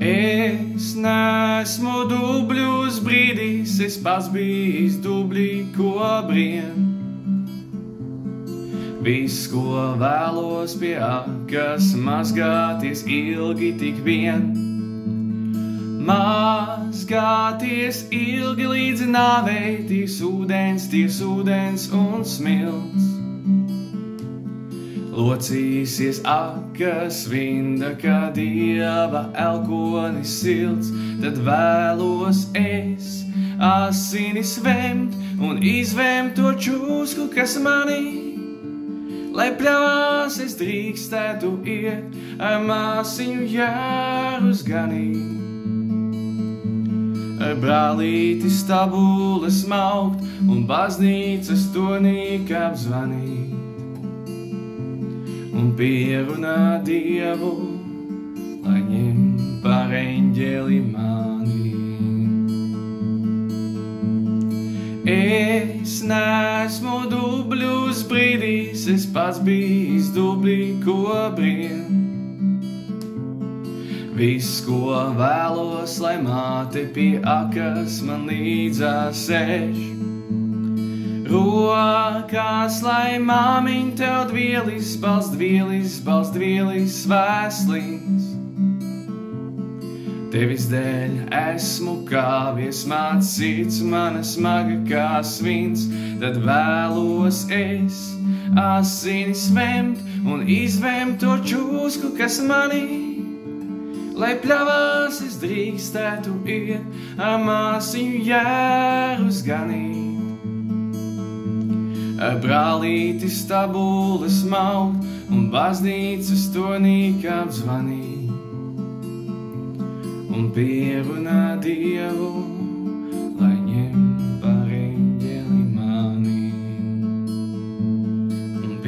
Es neesmu dubļus brīdīs, es pats bijis dublī, ko brien. Viss, ko vēlos pie akas mazgāties ilgi tik vien. Mazgāties ilgi līdz nāvei, ties ūdens un smilts. Locīsies akas vinda, kā dieva elkonis silts, tad vēlos es asinis vemt un izvemt to čūsku, kas manī. Lai pļavās es drīkstētu iet, ar māsiņu jārus ganīt. Ar brālīti stabules maukt un baznīcas tonīgi apzvanīt. Un pierunā Dievu, lai ņem par eņģeli mani. Es neesmu dubļus brīdīs, es pats bijis dublī, ko brien. Viss, ko vēlos, lai māte pie akas man līdzās sēž. Rokās, lai māmiņ tev dvielis, balsdvielis vēslins. Tevis dēļ esmu kāvies, māc sirds mana smaga kā svins, tad vēlos es asinis vemt un izvemt to čūsku, kas manī. Lai pļavās es drīkstētu iet, ar māsiņu jērus ganīt. Ar brālīti stabules maukt un baznīcas tonīgi apzvanīt. Un pierunā Dievu, lai ņem par eņģeli mani. Un